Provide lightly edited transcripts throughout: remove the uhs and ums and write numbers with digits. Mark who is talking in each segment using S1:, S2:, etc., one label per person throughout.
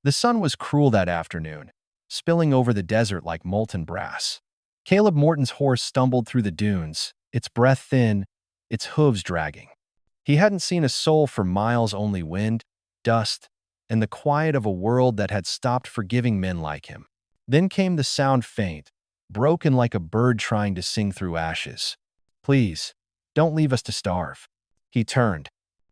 S1: The sun was cruel that afternoon, spilling over the desert like molten brass. Caleb Morton's horse stumbled through the dunes, its breath thin, its hooves dragging. He hadn't seen a soul for miles, only wind, dust, and the quiet of a world that had stopped forgiving men like him. Then came the sound, faint, broken like a bird trying to sing through ashes. "Please, don't leave us to starve." He turned.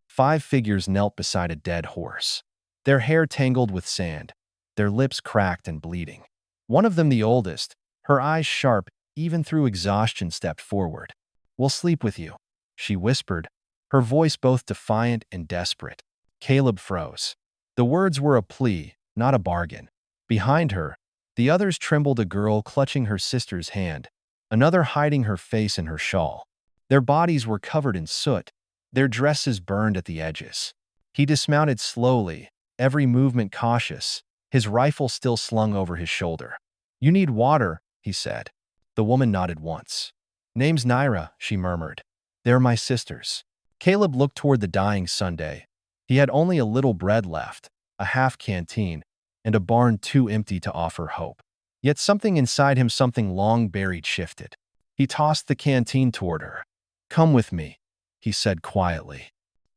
S1: 5 figures knelt beside a dead horse, their hair tangled with sand, their lips cracked and bleeding. One of them, the oldest, her eyes sharp even through exhaustion, stepped forward. "We'll sleep with you," she whispered, her voice both defiant and desperate. Caleb froze. The words were a plea, not a bargain. Behind her, the others trembled, a girl clutching her sister's hand, another hiding her face in her shawl. Their bodies were covered in soot, their dresses burned at the edges. He dismounted slowly, every movement cautious, his rifle still slung over his shoulder. "You need water," he said. The woman nodded once. "Name's Naira," she murmured. "They're my sisters." Caleb looked toward the dying Sunday. He had only a little bread left, a half canteen, and a barn too empty to offer hope. Yet something inside him, something long buried, shifted. He tossed the canteen toward her. "Come with me," he said quietly.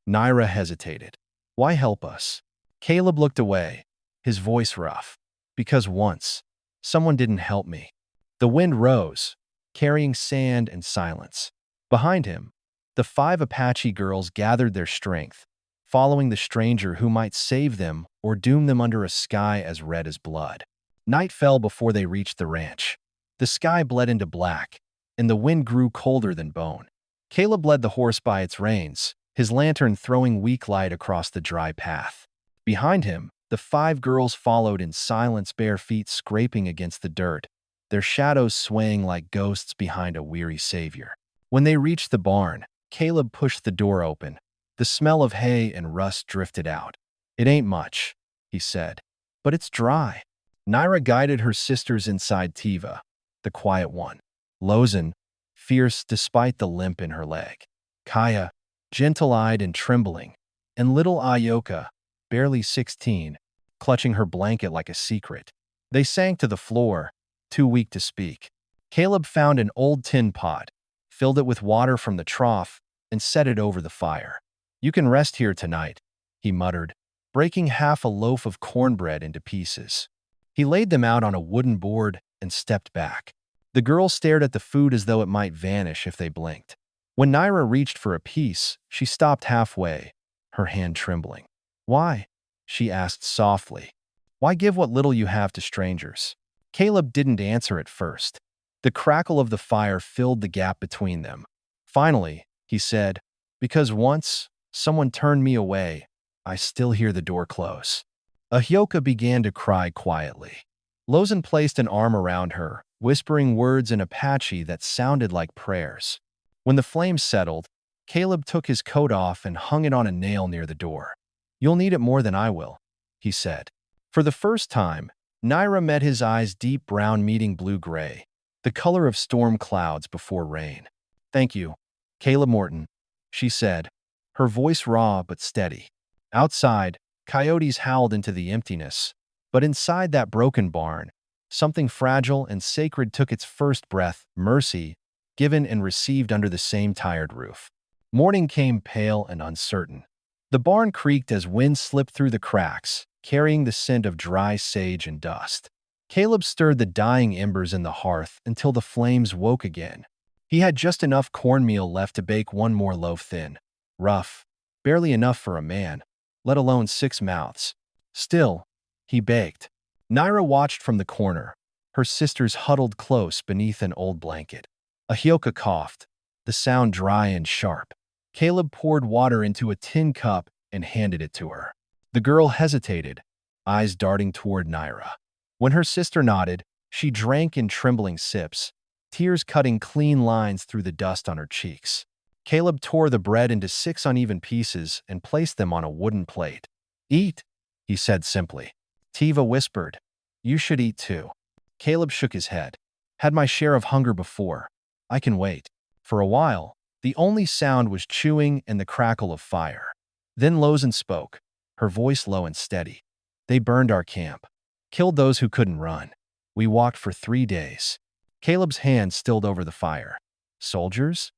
S1: Naira hesitated. "Why help us?" Caleb looked away, his voice rough. "Because once, someone didn't help me." The wind rose, carrying sand and silence. Behind him, the 5 Apache girls gathered their strength, following the stranger who might save them or doom them under a sky as red as blood. Night fell before they reached the ranch. The sky bled into black, and the wind grew colder than bone. Caleb led the horse by its reins, his lantern throwing weak light across the dry path. Behind him, the 5 girls followed in silence, bare feet scraping against the dirt, their shadows swaying like ghosts behind a weary savior. When they reached the barn, Caleb pushed the door open. The smell of hay and rust drifted out. "It ain't much," he said, "but it's dry." Naira guided her sisters inside. Tiva, the quiet one. Lozen, fierce despite the limp in her leg. Kaya, gentle-eyed and trembling. And little Ayoka, barely 16, clutching her blanket like a secret. They sank to the floor, too weak to speak. Caleb found an old tin pot, filled it with water from the trough, and set it over the fire. "You can rest here tonight," he muttered, breaking half a loaf of cornbread into pieces. He laid them out on a wooden board and stepped back. The girls stared at the food as though it might vanish if they blinked. When Naira reached for a piece, she stopped halfway, her hand trembling. "Why?" she asked softly. "Why give what little you have to strangers?" Caleb didn't answer at first. The crackle of the fire filled the gap between them. Finally, he said, "Because once someone turned me away, I still hear the door close." Ahyoka began to cry quietly. Lozen placed an arm around her, whispering words in Apache that sounded like prayers. When the flames settled, Caleb took his coat off and hung it on a nail near the door. "You'll need it more than I will," he said. For the first time, Naira met his eyes, deep brown meeting blue-gray, the color of storm clouds before rain. "Thank you, Caleb Morton," she said, her voice raw but steady. Outside, coyotes howled into the emptiness, but inside that broken barn, something fragile and sacred took its first breath, mercy, given and received under the same tired roof. Morning came, pale and uncertain. The barn creaked as wind slipped through the cracks, carrying the scent of dry sage and dust. Caleb stirred the dying embers in the hearth until the flames woke again. He had just enough cornmeal left to bake one more loaf, thin, rough, barely enough for a man, let alone 6 mouths. Still, he baked. Naira watched from the corner, her sisters huddled close beneath an old blanket. Ahyoka coughed, the sound dry and sharp. Caleb poured water into a tin cup and handed it to her. The girl hesitated, eyes darting toward Naira. When her sister nodded, she drank in trembling sips, tears cutting clean lines through the dust on her cheeks. Caleb tore the bread into 6 uneven pieces and placed them on a wooden plate. "Eat," he said simply. Tiva whispered, "You should eat too." Caleb shook his head. "Had my share of hunger before. I can wait." For a while, the only sound was chewing and the crackle of fire. Then Lozen spoke, her voice low and steady. They burned our camp, killed those who couldn't run. We walked for 3 days. Caleb's hand stilled over the fire. Soldiers?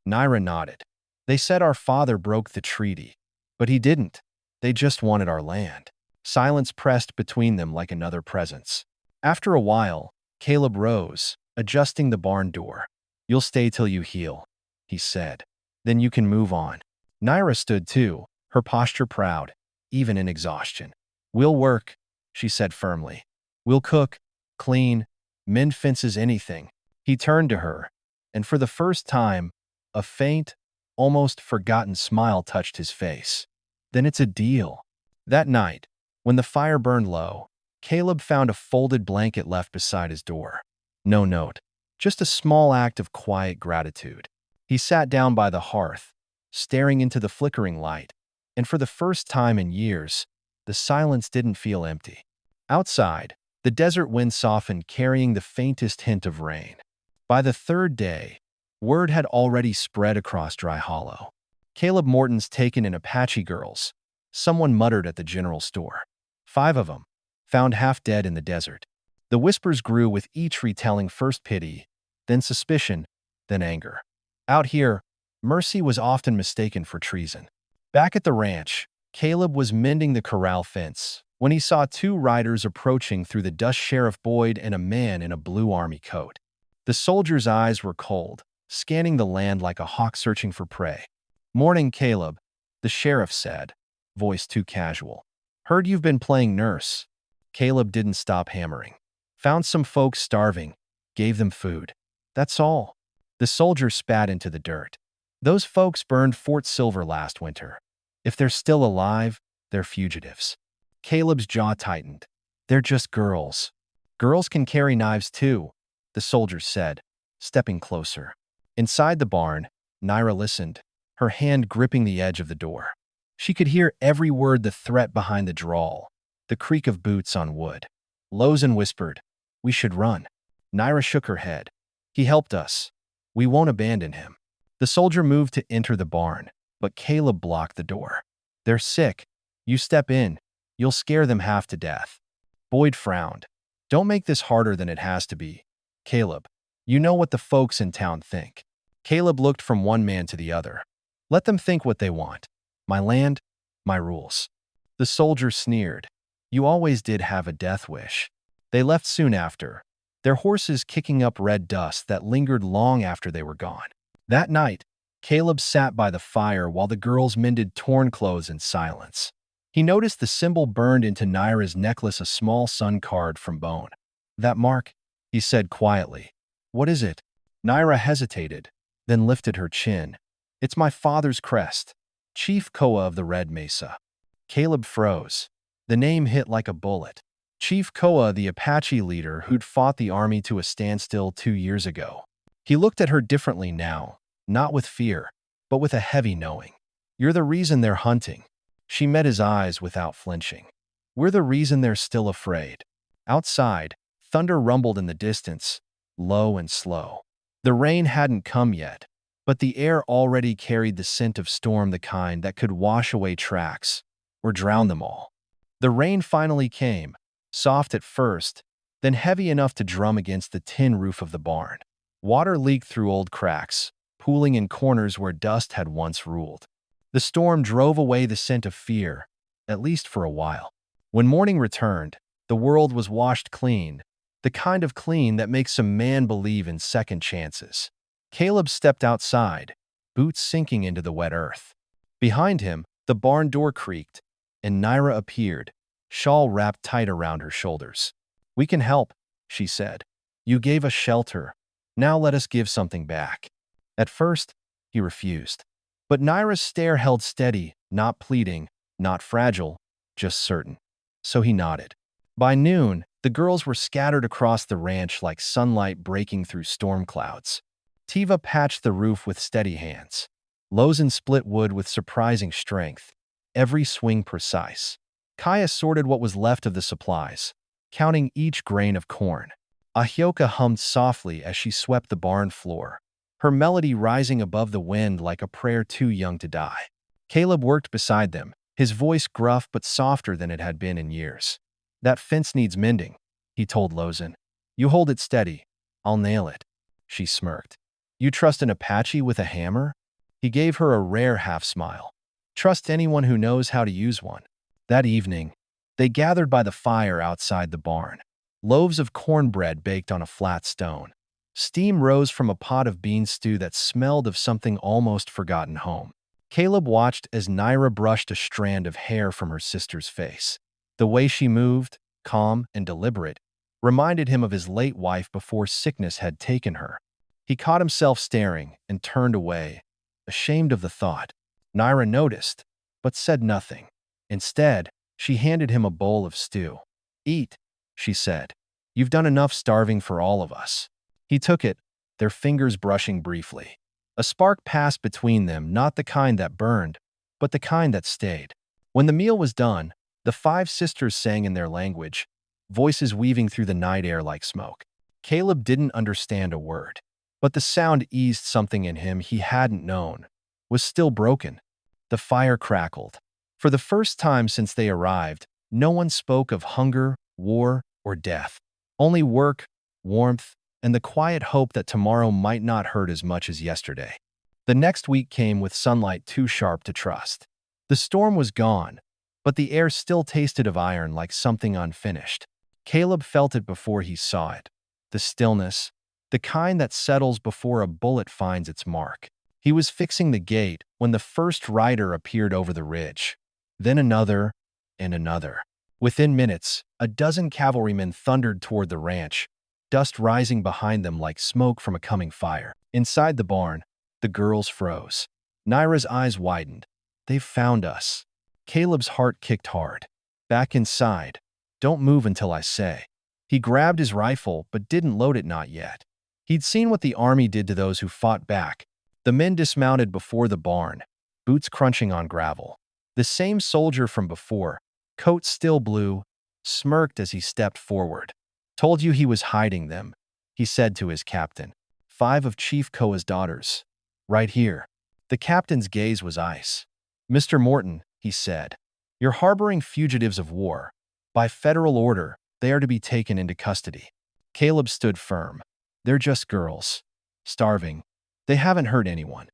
S1: Naira nodded. They said our father broke the treaty. But he didn't. They just wanted our land. Silence pressed between them like another presence. After a while, Caleb rose, adjusting the barn door. You'll stay till you heal, he said. Then you can move on. Naira stood too, her posture proud, even in exhaustion. We'll work, she said firmly. We'll cook, clean, mend fences, anything. He turned to her, and for the first time, a faint, almost forgotten smile touched his face. Then it's a deal. That night, when the fire burned low, Caleb found a folded blanket left beside his door. No note, just a small act of quiet gratitude. He sat down by the hearth, staring into the flickering light, and for the first time in years, the silence didn't feel empty. Outside, the desert wind softened, carrying the faintest hint of rain. By the third day, word had already spread across Dry Hollow. Caleb Morton's taken in Apache girls, someone muttered at the general store. 5 of them, found half dead in the desert. The whispers grew with each retelling, first pity, then suspicion, then anger. Out here, mercy was often mistaken for treason. Back at the ranch, Caleb was mending the corral fence when he saw 2 riders approaching through the dusk, Sheriff Boyd and a man in a blue army coat. The soldier's eyes were cold, scanning the land like a hawk searching for prey. "Morning, Caleb," the sheriff said, voice too casual. "Heard you've been playing nurse." Caleb didn't stop hammering. "Found some folks starving, gave them food. That's all." The soldier spat into the dirt. "Those folks burned Fort Silver last winter. If they're still alive, they're fugitives." Caleb's jaw tightened. "They're just girls." "Girls can carry knives too," the soldier said, stepping closer. Inside the barn, Naira listened, her hand gripping the edge of the door. She could hear every word, the threat behind the drawl, the creak of boots on wood. Lozen whispered, "We should run." Naira shook her head. "He helped us. We won't abandon him." The soldier moved to enter the barn, but Caleb blocked the door. "They're sick. You step in, you'll scare them half to death." Boyd frowned. "Don't make this harder than it has to be, Caleb. You know what the folks in town think." Caleb looked from one man to the other. "Let them think what they want. My land, my rules." The soldier sneered. "You always did have a death wish." They left soon after, their horses kicking up red dust that lingered long after they were gone. That night, Caleb sat by the fire while the girls mended torn clothes in silence. He noticed the symbol burned into Naira's necklace, a small sun card from bone. "That mark," he said quietly. "What is it?" Naira hesitated, then lifted her chin. "It's my father's crest, Chief Koa of the Red Mesa." Caleb froze. The name hit like a bullet. Chief Koa, the Apache leader who'd fought the army to a standstill 2 years ago. He looked at her differently now, not with fear, but with a heavy knowing. "You're the reason they're hunting." She met his eyes without flinching. "We're the reason they're still afraid." Outside, thunder rumbled in the distance, low and slow. The rain hadn't come yet, but the air already carried the scent of storm, the kind that could wash away tracks or drown them all. The rain finally came, soft at first, then heavy enough to drum against the tin roof of the barn. Water leaked through old cracks, pooling in corners where dust had once ruled. The storm drove away the scent of fear, at least for a while. When morning returned, the world was washed clean, the kind of clean that makes a man believe in second chances. Caleb stepped outside, boots sinking into the wet earth. Behind him, the barn door creaked, and Naira appeared, shawl wrapped tight around her shoulders. "We can help," she said. "You gave us shelter. Now let us give something back." At first, he refused. But Naira's stare held steady, not pleading, not fragile, just certain. So he nodded. By noon, the girls were scattered across the ranch like sunlight breaking through storm clouds. Tiva patched the roof with steady hands. Lozen split wood with surprising strength, every swing precise. Kaya sorted what was left of the supplies, counting each grain of corn. Ahioka hummed softly as she swept the barn floor, her melody rising above the wind like a prayer too young to die. Caleb worked beside them, his voice gruff but softer than it had been in years. That fence needs mending, he told Lozen. You hold it steady. I'll nail it. She smirked. You trust an Apache with a hammer? He gave her a rare half-smile. Trust anyone who knows how to use one. That evening, they gathered by the fire outside the barn. Loaves of cornbread baked on a flat stone. Steam rose from a pot of bean stew that smelled of something almost forgotten home. Caleb watched as Naira brushed a strand of hair from her sister's face. The way she moved, calm and deliberate, reminded him of his late wife before sickness had taken her. He caught himself staring and turned away, ashamed of the thought. Naira noticed, but said nothing. Instead, she handed him a bowl of stew. Eat, she said. You've done enough starving for all of us. He took it, their fingers brushing briefly. A spark passed between them, not the kind that burned, but the kind that stayed. When the meal was done, the five sisters sang in their language, voices weaving through the night air like smoke. Caleb didn't understand a word, but the sound eased something in him he hadn't known was still broken. The fire crackled. For the first time since they arrived, no one spoke of hunger, war, or death. Only work, warmth, and the quiet hope that tomorrow might not hurt as much as yesterday. The next week came with sunlight too sharp to trust. The storm was gone, but the air still tasted of iron like something unfinished. Caleb felt it before he saw it. The stillness, the kind that settles before a bullet finds its mark. He was fixing the gate when the first rider appeared over the ridge. Then another, and another. Within minutes, a dozen cavalrymen thundered toward the ranch, dust rising behind them like smoke from a coming fire. Inside the barn, the girls froze. Naira's eyes widened. They've found us. Caleb's heart kicked hard. Back inside. Don't move until I say. He grabbed his rifle but didn't load it, not yet. He'd seen what the army did to those who fought back. The men dismounted before the barn, boots crunching on gravel. The same soldier from before, coat still blue, smirked as he stepped forward. Told you he was hiding them, he said to his captain. 5 of Chief Koa's daughters. Right here. The captain's gaze was ice. Mr. Morton, he said, you're harboring fugitives of war. By federal order, they are to be taken into custody. Caleb stood firm. They're just girls. Starving. They haven't hurt anyone.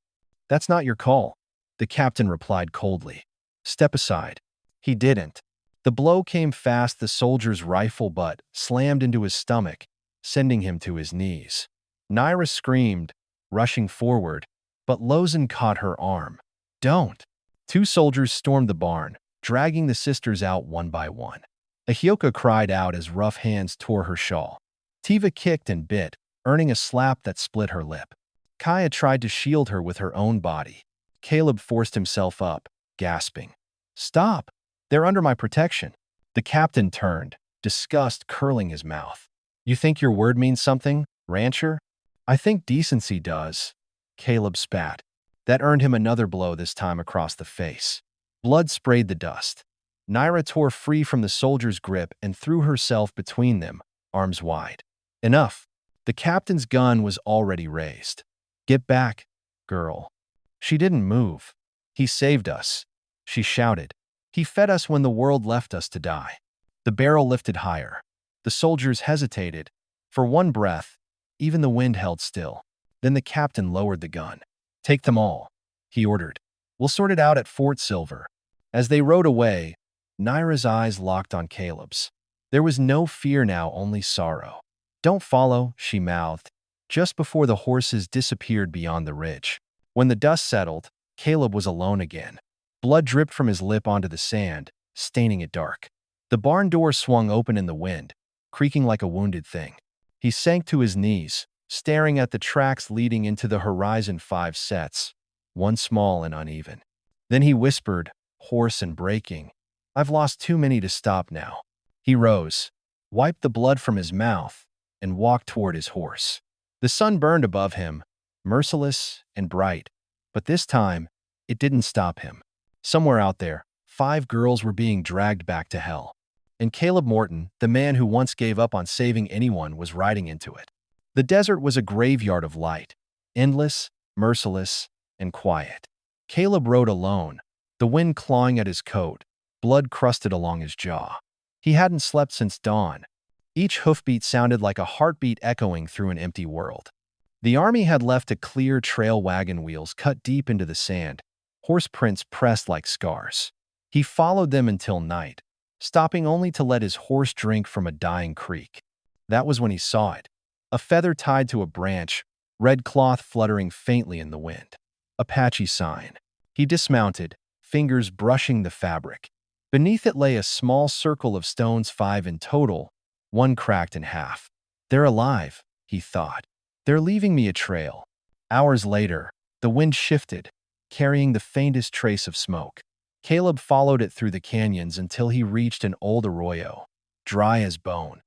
S1: That's not your call, the captain replied coldly. Step aside. He didn't. The blow came fast. The soldier's rifle butt slammed into his stomach, sending him to his knees. Naira screamed, rushing forward, but Lozen caught her arm. Don't. 2 soldiers stormed the barn, dragging the sisters out one by one. Ahioka cried out as rough hands tore her shawl. Tiva kicked and bit, earning a slap that split her lip. Kaya tried to shield her with her own body. Caleb forced himself up, gasping. Stop! They're under my protection. The captain turned, disgust curling his mouth. You think your word means something, rancher? I think decency does. Caleb spat. That earned him another blow, this time across the face. Blood sprayed the dust. Naira tore free from the soldier's grip and threw herself between them, arms wide. Enough. The captain's gun was already raised. Get back, girl. She didn't move. He saved us, she shouted. He fed us when the world left us to die. The barrel lifted higher. The soldiers hesitated. For one breath, even the wind held still. Then the captain lowered the gun. Take them all, he ordered. We'll sort it out at Fort Silver. As they rode away, Naira's eyes locked on Caleb's. There was no fear now, only sorrow. Don't follow, she mouthed, just before the horses disappeared beyond the ridge. When the dust settled, Caleb was alone again. Blood dripped from his lip onto the sand, staining it dark. The barn door swung open in the wind, creaking like a wounded thing. He sank to his knees, staring at the tracks leading into the horizon. 5 sets, one small and uneven. Then he whispered, hoarse and breaking, I've lost too many to stop now. He rose, wiped the blood from his mouth, and walked toward his horse. The sun burned above him, merciless and bright, but this time, it didn't stop him. Somewhere out there, 5 girls were being dragged back to hell. And Caleb Morton, the man who once gave up on saving anyone, was riding into it. The desert was a graveyard of light, endless, merciless, and quiet. Caleb rode alone, the wind clawing at his coat, blood crusted along his jaw. He hadn't slept since dawn. Each hoofbeat sounded like a heartbeat echoing through an empty world. The army had left a clear trail, wagon wheels cut deep into the sand, horse prints pressed like scars. He followed them until night, stopping only to let his horse drink from a dying creek. That was when he saw it. A feather tied to a branch, red cloth fluttering faintly in the wind. Apache sign. He dismounted, fingers brushing the fabric. Beneath it lay a small circle of stones, 5 in total, one cracked in half. They're alive, he thought. They're leaving me a trail. Hours later, the wind shifted, carrying the faintest trace of smoke. Caleb followed it through the canyons until he reached an old arroyo, dry as bone.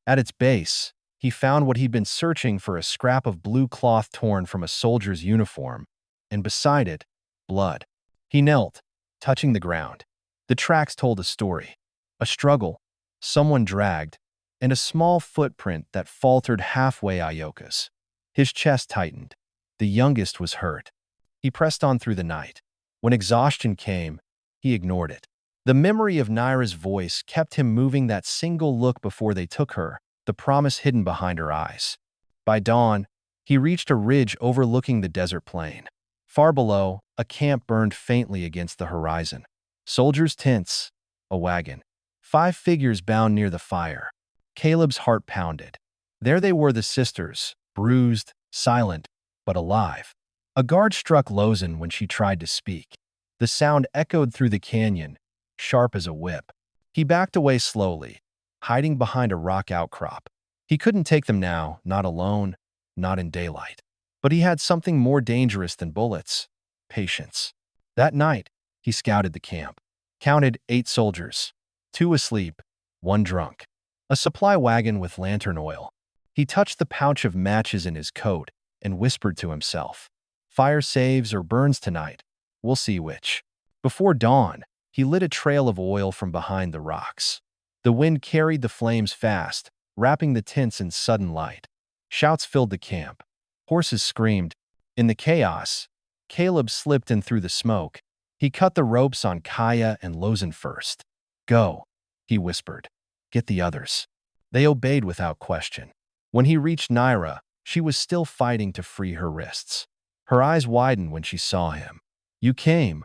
S1: At its base, he found what he'd been searching for, a scrap of blue cloth torn from a soldier's uniform, and beside it, blood. He knelt, touching the ground. The tracks told a story. A struggle, someone dragged, and a small footprint that faltered halfway. Ioka's. His chest tightened. The youngest was hurt. He pressed on through the night. When exhaustion came, he ignored it. The memory of Naira's voice kept him moving, that single look before they took her, the promise hidden behind her eyes. By dawn, he reached a ridge overlooking the desert plain. Far below, a camp burned faintly against the horizon. Soldiers' tents, a wagon. 5 figures bound near the fire. Caleb's heart pounded. There they were, the sisters, bruised, silent, but alive. A guard struck Lozen when she tried to speak. The sound echoed through the canyon, sharp as a whip. He backed away slowly, hiding behind a rock outcrop. He couldn't take them now, not alone, not in daylight. But he had something more dangerous than bullets: patience. That night, he scouted the camp, counted 8 soldiers, 2 asleep, 1 drunk. A supply wagon with lantern oil. He touched the pouch of matches in his coat and whispered to himself, "Fire saves or burns tonight. We'll see which." Before dawn, he lit a trail of oil from behind the rocks. The wind carried the flames fast, wrapping the tents in sudden light. Shouts filled the camp. Horses screamed. In the chaos, Caleb slipped in through the smoke. He cut the ropes on Kaya and Lozen first. "Go," he whispered. "Get the others." They obeyed without question. When he reached Naira, she was still fighting to free her wrists. Her eyes widened when she saw him. "You came."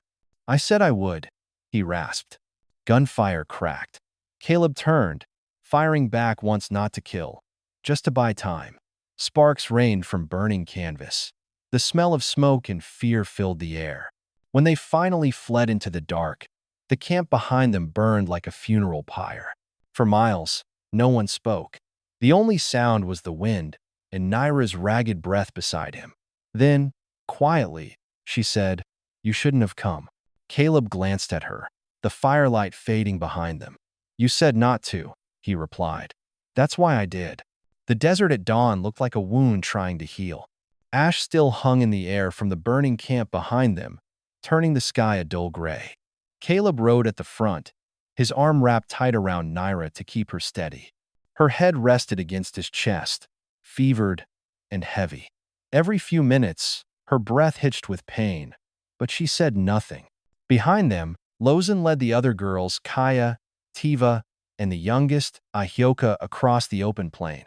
S1: "I said I would," he rasped. Gunfire cracked. Caleb turned, firing back once, not to kill, just to buy time. Sparks rained from burning canvas. The smell of smoke and fear filled the air. When they finally fled into the dark, the camp behind them burned like a funeral pyre. For miles, no one spoke. The only sound was the wind and Naira's ragged breath beside him. Then, quietly, she said, "You shouldn't have come." Caleb glanced at her, the firelight fading behind them. "You said not to," he replied. "That's why I did." The desert at dawn looked like a wound trying to heal. Ash still hung in the air from the burning camp behind them, turning the sky a dull gray. Caleb rode at the front, his arm wrapped tight around Naira to keep her steady. Her head rested against his chest, fevered and heavy. Every few minutes, her breath hitched with pain, but she said nothing. Behind them, Lozen led the other girls, Kaya, Tiva, and the youngest, Ahyoka, across the open plain.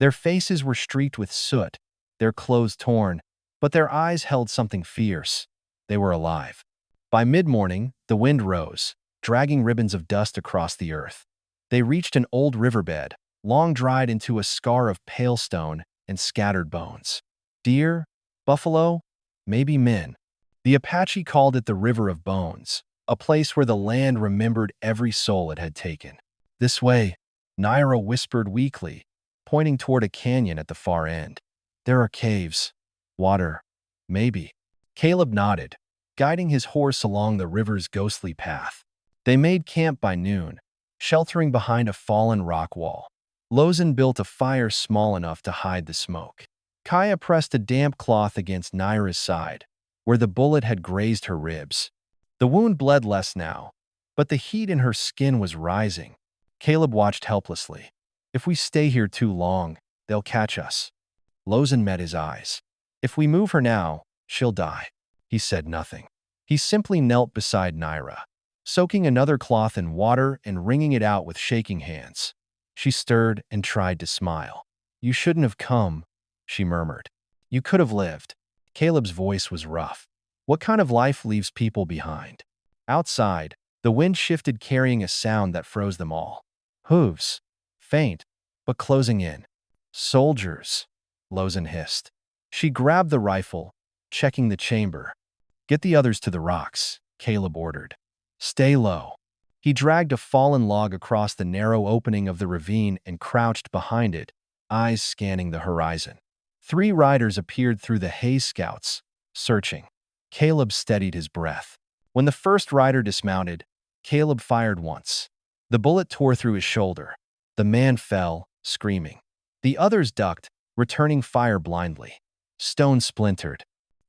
S1: Their faces were streaked with soot, their clothes torn, but their eyes held something fierce. They were alive. By mid-morning, the wind rose, dragging ribbons of dust across the earth. They reached an old riverbed, long dried into a scar of pale stone and scattered bones. Deer, buffalo, maybe men. The Apache called it the River of Bones, a place where the land remembered every soul it had taken. "This way," Naira whispered weakly, pointing toward a canyon at the far end. "There are caves, water, maybe." Caleb nodded, guiding his horse along the river's ghostly path. They made camp by noon, sheltering behind a fallen rock wall. Lozen built a fire small enough to hide the smoke. Kaya pressed a damp cloth against Naira's side, where the bullet had grazed her ribs. The wound bled less now, but the heat in her skin was rising. Caleb watched helplessly. "If we stay here too long, they'll catch us." Lozen met his eyes. "If we move her now, she'll die." He said nothing. He simply knelt beside Naira, soaking another cloth in water and wringing it out with shaking hands. She stirred and tried to smile. "You shouldn't have come," she murmured. "You could have lived." Caleb's voice was rough. "What kind of life leaves people behind?" Outside, the wind shifted, carrying a sound that froze them all. Hooves. Faint, but closing in. "Soldiers," Lozen hissed. She grabbed the rifle, checking the chamber. "Get the others to the rocks," Caleb ordered. "Stay low." He dragged a fallen log across the narrow opening of the ravine and crouched behind it, eyes scanning the horizon. 3 riders appeared through the haze scouts, searching. Caleb steadied his breath. When the first rider dismounted, Caleb fired once. The bullet tore through his shoulder. The man fell, screaming. The others ducked, returning fire blindly. Stone splintered.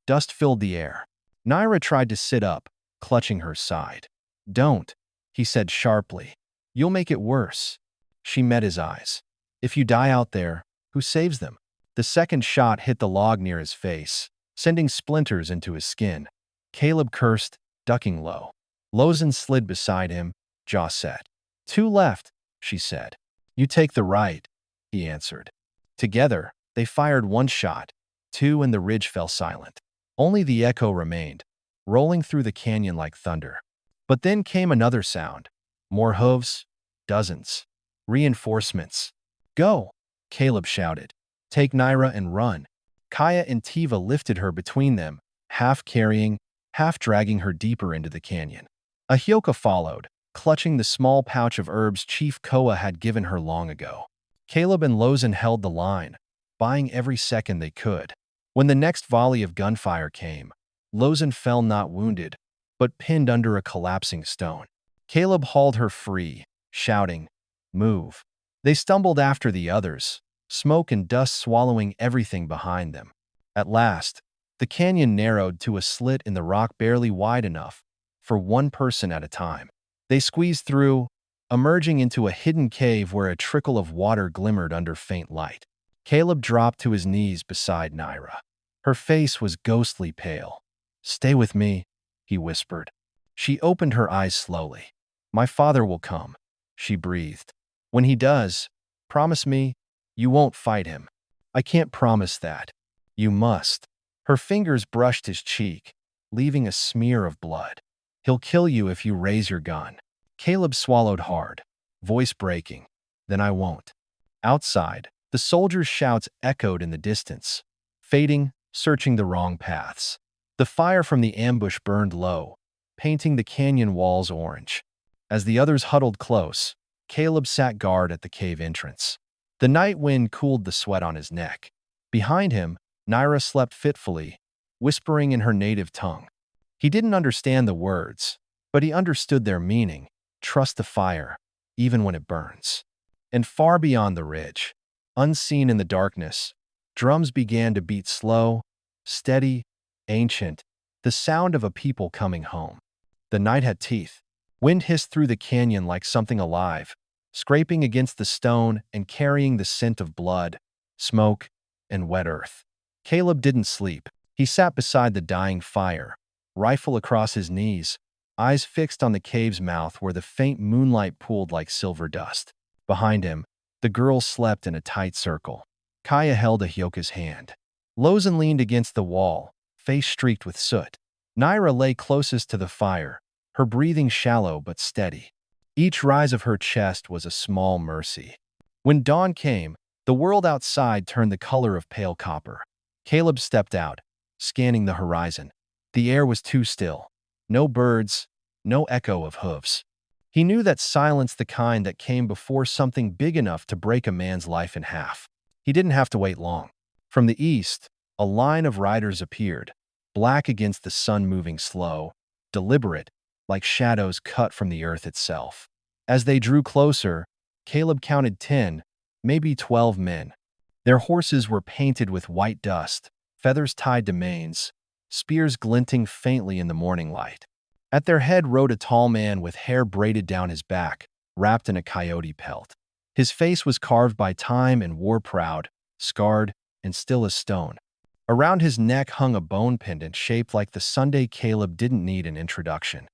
S1: Dust filled the air. Naira tried to sit up, clutching her side. "Don't," he said sharply. "You'll make it worse." She met his eyes. "If you die out there, who saves them?" The second shot hit the log near his face, sending splinters into his skin. Caleb cursed, ducking low. Lozen slid beside him, jaw set. "2 left," she said. "You take the right," he answered. Together, they fired 1 shot, 2, and the ridge fell silent. Only the echo remained, rolling through the canyon like thunder. But then came another sound. More hooves, dozens. Reinforcements. "Go," Caleb shouted. "Take Naira and run." Kaya and Tiva lifted her between them, half carrying, half dragging her deeper into the canyon. Ahioka followed, clutching the small pouch of herbs Chief Koa had given her long ago. Caleb and Lozen held the line, buying every second they could. When the next volley of gunfire came, Lozen fell not wounded, but pinned under a collapsing stone. Caleb hauled her free, shouting, "Move." They stumbled after the others, smoke and dust swallowing everything behind them. At last, the canyon narrowed to a slit in the rock barely wide enough for 1 person at a time. They squeezed through, emerging into a hidden cave where a trickle of water glimmered under faint light. Caleb dropped to his knees beside Naira. Her face was ghostly pale. "Stay with me," he whispered. She opened her eyes slowly. "My father will come," she breathed. "When he does, promise me you won't fight him." "I can't promise that." "You must." Her fingers brushed his cheek, leaving a smear of blood. "He'll kill you if you raise your gun." Caleb swallowed hard, voice breaking. "Then I won't." Outside, the soldiers' shouts echoed in the distance, fading, searching the wrong paths. The fire from the ambush burned low, painting the canyon walls orange. As the others huddled close, Caleb sat guard at the cave entrance. The night wind cooled the sweat on his neck. Behind him, Naira slept fitfully, whispering in her native tongue. He didn't understand the words, but he understood their meaning. Trust the fire, even when it burns. And far beyond the ridge, unseen in the darkness, drums began to beat slow, steady, ancient, the sound of a people coming home. The night had teeth. Wind hissed through the canyon like something alive, scraping against the stone and carrying the scent of blood, smoke, and wet earth. Caleb didn't sleep. He sat beside the dying fire, rifle across his knees, eyes fixed on the cave's mouth where the faint moonlight pooled like silver dust. Behind him, the girls slept in a tight circle. Kaya held Ahioka's hand. Lozen leaned against the wall, face streaked with soot. Naira lay closest to the fire, her breathing shallow but steady. Each rise of her chest was a small mercy. When dawn came, the world outside turned the color of pale copper. Caleb stepped out, scanning the horizon. The air was too still. No birds, no echo of hooves. He knew that silence, the kind that came before something big enough to break a man's life in half. He didn't have to wait long. From the east, a line of riders appeared, black against the sun, moving slow, deliberate, like shadows cut from the earth itself. As they drew closer, Caleb counted 10, maybe 12 men. Their horses were painted with white dust, feathers tied to manes, spears glinting faintly in the morning light. At their head rode a tall man with hair braided down his back, wrapped in a coyote pelt. His face was carved by time and war-proud, scarred, and still as stone. Around his neck hung a bone pendant shaped like the Sunday. Caleb didn't need an introduction.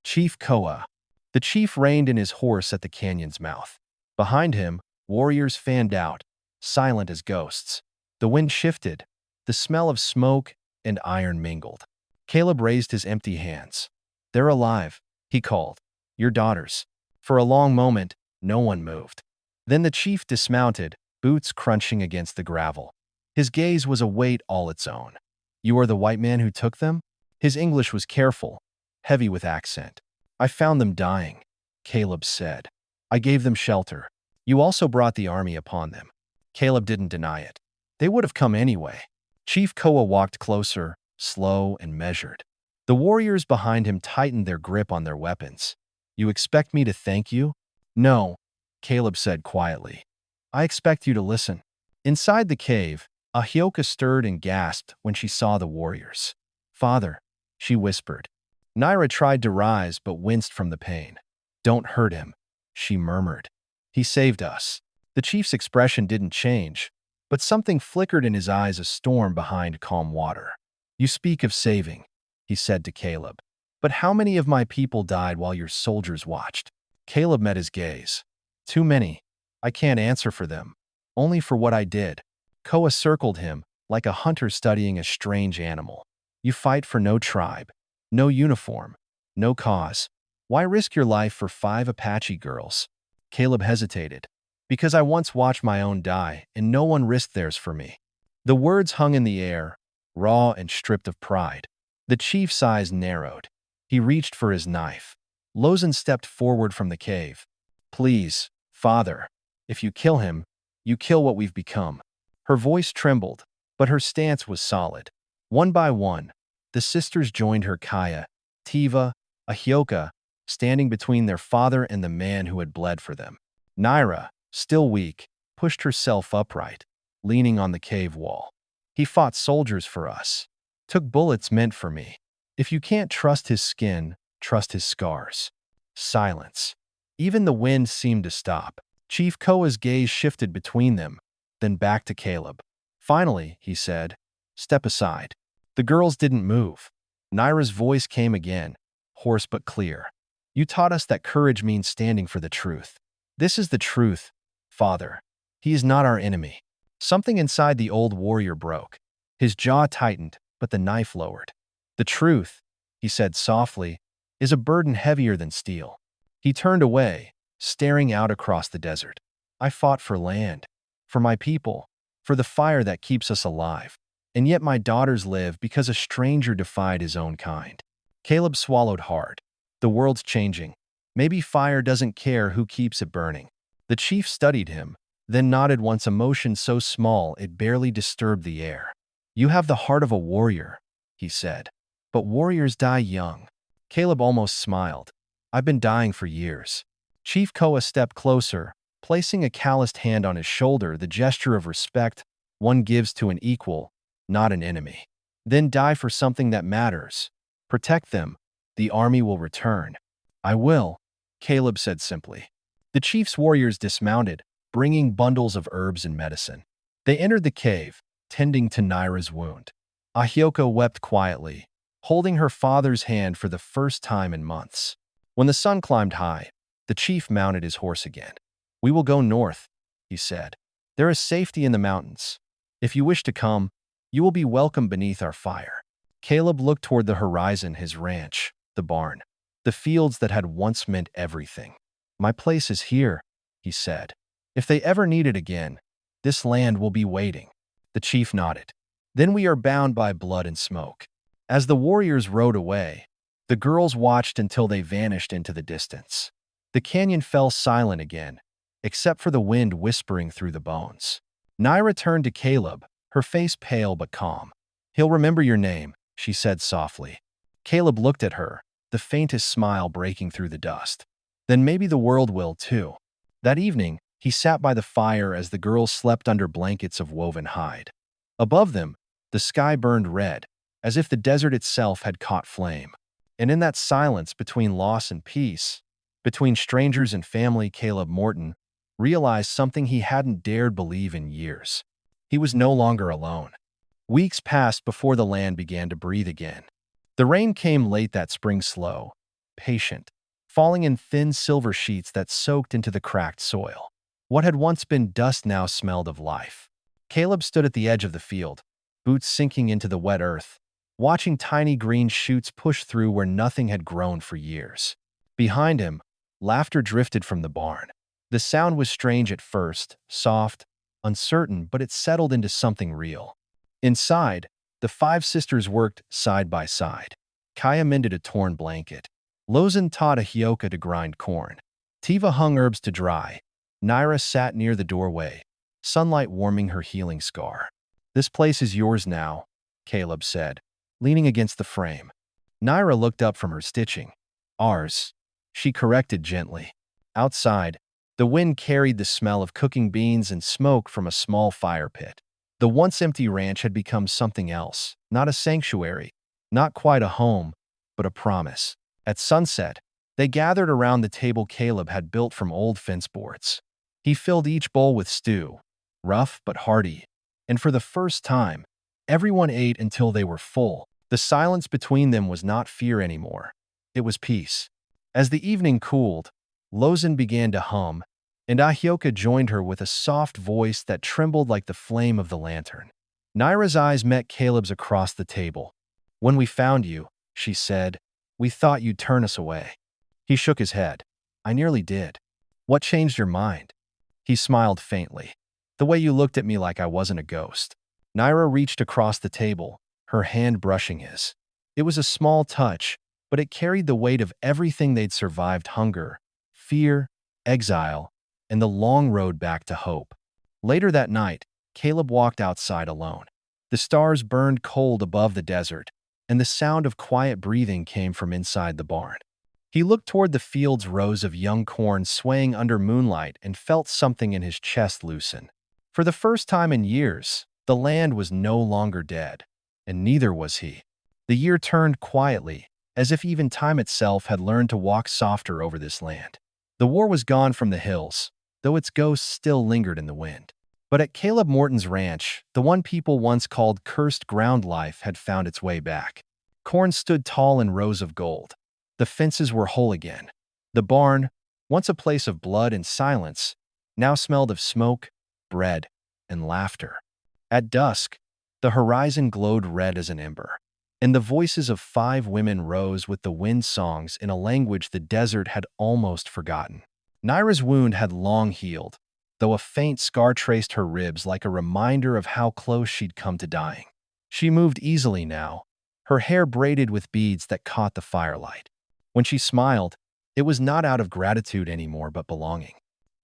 S1: Chief Koa, The chief reined in his horse at the canyon's mouth. Behind him, warriors fanned out, silent as ghosts. The wind shifted. The smell of smoke and iron mingled. Caleb raised his empty hands. "They're alive," he called. "Your daughters." For a long moment, no one moved. Then the chief dismounted, boots crunching against the gravel. His gaze was a weight all its own. "You are the white man who took them?" His English was careful, heavy with accent. "I found them dying," Caleb said. "I gave them shelter. You also brought the army upon them." Caleb didn't deny it. They would have come anyway. Chief Koa walked closer, slow and measured. The warriors behind him tightened their grip on their weapons. "You expect me to thank you?" "No," Caleb said quietly. "I expect you to listen." Inside the cave, Ahioka stirred and gasped when she saw the warriors. "Father," she whispered. Naira tried to rise but winced from the pain. "Don't hurt him," she murmured. "He saved us." The chief's expression didn't change, but something flickered in his eyes, a storm behind calm water. "You speak of saving," he said to Caleb. "But how many of my people died while your soldiers watched?" Caleb met his gaze. "Too many. I can't answer for them. Only for what I did." Koa circled him, like a hunter studying a strange animal. "You fight for no tribe, no uniform, no cause. Why risk your life for 5 Apache girls?" Caleb hesitated. "Because I once watched my own die, and no one risked theirs for me." The words hung in the air, raw and stripped of pride. The chief's eyes narrowed. He reached for his knife. Lozen stepped forward from the cave. "Please, father, if you kill him, you kill what we've become." Her voice trembled, but her stance was solid. One by one, the sisters joined her, Kaya, Tiva, Ahioka, standing between their father and the man who had bled for them. Naira, still weak, pushed herself upright, leaning on the cave wall. "He fought soldiers for us. Took bullets meant for me. If you can't trust his skin, trust his scars." Silence. Even the wind seemed to stop. Chief Koa's gaze shifted between them, then back to Caleb. "Finally," he said, "step aside." The girls didn't move. Naira's voice came again, hoarse but clear. "You taught us that courage means standing for the truth. This is the truth, father. He is not our enemy." Something inside the old warrior broke. His jaw tightened, but the knife lowered. "The truth," he said softly, "is a burden heavier than steel." He turned away, staring out across the desert. "I fought for land, for my people, for the fire that keeps us alive. And yet my daughters live because a stranger defied his own kind." Caleb swallowed hard. The world's changing. Maybe fire doesn't care who keeps it burning. The chief studied him, then nodded once, emotion so small it barely disturbed the air. "You have the heart of a warrior," he said. "But warriors die young." Caleb almost smiled. "I've been dying for years." Chief Koa stepped closer, placing a calloused hand on his shoulder, the gesture of respect one gives to an equal, not an enemy. "Then die for something that matters. Protect them. The army will return." "I will," Caleb said simply. The chief's warriors dismounted, bringing bundles of herbs and medicine. They entered the cave, tending to Naira's wound. Ahioka wept quietly, holding her father's hand for the first time in months. When the sun climbed high, the chief mounted his horse again. "We will go north," he said. "There is safety in the mountains. If you wish to come, you will be welcome beneath our fire." Caleb looked toward the horizon, his ranch, the barn, the fields that had once meant everything. "My place is here," he said. "If they ever need it again, this land will be waiting." The chief nodded. "Then we are bound by blood and smoke." As the warriors rode away, the girls watched until they vanished into the distance. The canyon fell silent again, except for the wind whispering through the bones. Naira turned to Caleb, her face pale but calm. "He'll remember your name," she said softly. Caleb looked at her, the faintest smile breaking through the dust. "Then maybe the world will too." That evening, he sat by the fire as the girls slept under blankets of woven hide. Above them, the sky burned red, as if the desert itself had caught flame. And in that silence between loss and peace, between strangers and family, Caleb Morton realized something he hadn't dared believe in years. He was no longer alone. Weeks passed before the land began to breathe again. The rain came late that spring, slow, patient, falling in thin silver sheets that soaked into the cracked soil. What had once been dust now smelled of life. Caleb stood at the edge of the field, boots sinking into the wet earth, watching tiny green shoots push through where nothing had grown for years. Behind him, laughter drifted from the barn. The sound was strange at first, soft, uncertain, but it settled into something real. Inside, the five sisters worked side by side. Kaya mended a torn blanket. Lozan taught Ahioka to grind corn. Tiva hung herbs to dry. Naira sat near the doorway, sunlight warming her healing scar. "This place is yours now," Caleb said, leaning against the frame. Naira looked up from her stitching. "Ours," she corrected gently. Outside, the wind carried the smell of cooking beans and smoke from a small fire pit. The once empty ranch had become something else, not a sanctuary, not quite a home, but a promise. At sunset, they gathered around the table Caleb had built from old fence boards. He filled each bowl with stew, rough but hearty, and for the first time, everyone ate until they were full. The silence between them was not fear anymore. It was peace. As the evening cooled, Lozan began to hum, and Ahioka joined her with a soft voice that trembled like the flame of the lantern. Naira's eyes met Caleb's across the table. "When we found you," she said, "we thought you'd turn us away." He shook his head. "I nearly did." "What changed your mind?" He smiled faintly. "The way you looked at me like I wasn't a ghost." Naira reached across the table, her hand brushing his. It was a small touch, but it carried the weight of everything they'd survived: hunger, fear, exile, and the long road back to hope. Later that night, Caleb walked outside alone. The stars burned cold above the desert, and the sound of quiet breathing came from inside the barn. He looked toward the field's rows of young corn swaying under moonlight and felt something in his chest loosen. For the first time in years, the land was no longer dead, and neither was he. The year turned quietly, as if even time itself had learned to walk softer over this land. The war was gone from the hills, though its ghosts still lingered in the wind. But at Caleb Morton's ranch, the one people once called cursed ground life had found its way back. Corn stood tall in rows of gold. The fences were whole again. The barn, once a place of blood and silence, now smelled of smoke, bread, and laughter. At dusk, the horizon glowed red as an ember, and the voices of 5 women rose with the wind songs in a language the desert had almost forgotten. Naira's wound had long healed, though a faint scar traced her ribs like a reminder of how close she'd come to dying. She moved easily now, her hair braided with beads that caught the firelight. When she smiled, it was not out of gratitude anymore but belonging.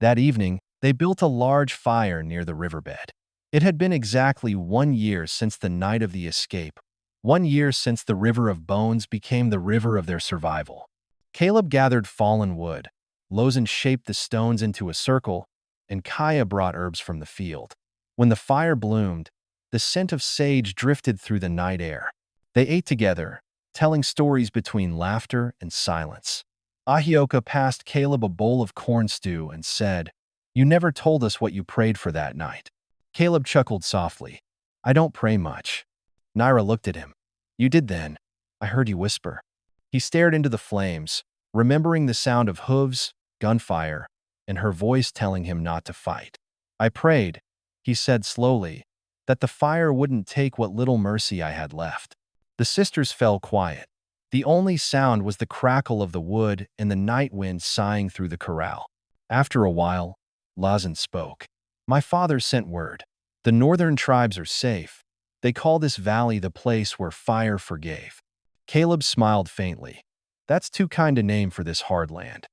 S1: That evening, they built a large fire near the riverbed. It had been exactly 1 year since the night of the escape, 1 year since the river of bones became the river of their survival. Caleb gathered fallen wood, Lozan shaped the stones into a circle, and Kaya brought herbs from the field. When the fire bloomed, the scent of sage drifted through the night air. They ate together, telling stories between laughter and silence. Ahioka passed Caleb a bowl of corn stew and said, "You never told us what you prayed for that night." Caleb chuckled softly. "I don't pray much." Naira looked at him. "You did then. I heard you whisper." He stared into the flames, remembering the sound of hooves, gunfire, and her voice telling him not to fight. "I prayed," he said slowly, "that the fire wouldn't take what little mercy I had left." The sisters fell quiet. The only sound was the crackle of the wood and the night wind sighing through the corral. After a while, Lozan spoke. "My father sent word. The northern tribes are safe. They call this valley the place where fire forgave." Caleb smiled faintly. "That's too kind a name for this hard land."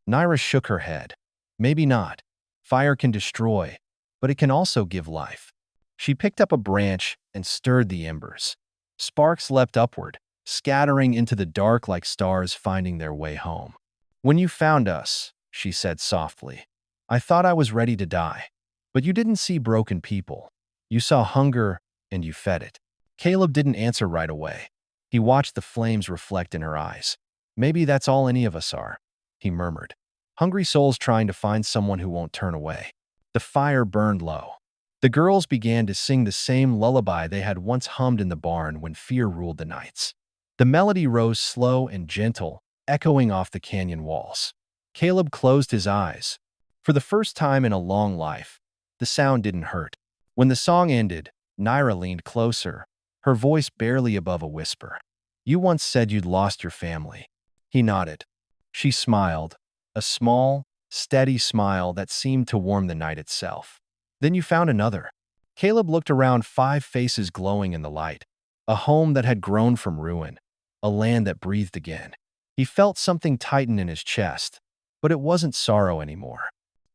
S1: Naira shook her head. "Maybe not. Fire can destroy, but it can also give life." She picked up a branch and stirred the embers. Sparks leapt upward, scattering into the dark like stars finding their way home. "When you found us," she said softly, "I thought I was ready to die. But you didn't see broken people. You saw hunger, and you fed it." Caleb didn't answer right away. He watched the flames reflect in her eyes. "Maybe that's all any of us are," he murmured. "Hungry souls trying to find someone who won't turn away." The fire burned low. The girls began to sing the same lullaby they had once hummed in the barn when fear ruled the nights. The melody rose slow and gentle, echoing off the canyon walls. Caleb closed his eyes. For the first time in a long life, the sound didn't hurt. When the song ended, Naira leaned closer, her voice barely above a whisper. "You once said you'd lost your family." He nodded. She smiled, a small, steady smile that seemed to warm the night itself. "Then you found another." Caleb looked around, 5 faces glowing in the light. A home that had grown from ruin, a land that breathed again. He felt something tighten in his chest, but it wasn't sorrow anymore.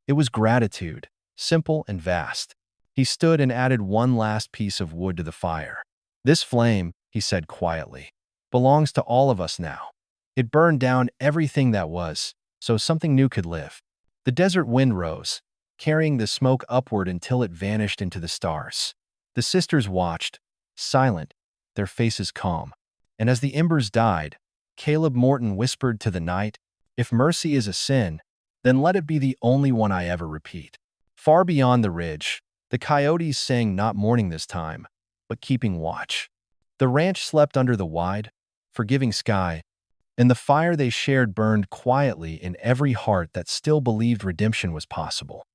S1: It was gratitude, simple and vast. He stood and added one last piece of wood to the fire. "This flame," he said quietly, "belongs to all of us now. It burned down everything that was, so something new could live." The desert wind rose, carrying the smoke upward until it vanished into the stars. The sisters watched, silent, their faces calm. And as the embers died, Caleb Morton whispered to the night, "If mercy is a sin, then let it be the only one I ever repeat." Far beyond the ridge, the coyotes sang, not mourning this time, but keeping watch. The ranch slept under the wide, forgiving sky, and the fire they shared burned quietly in every heart that still believed redemption was possible.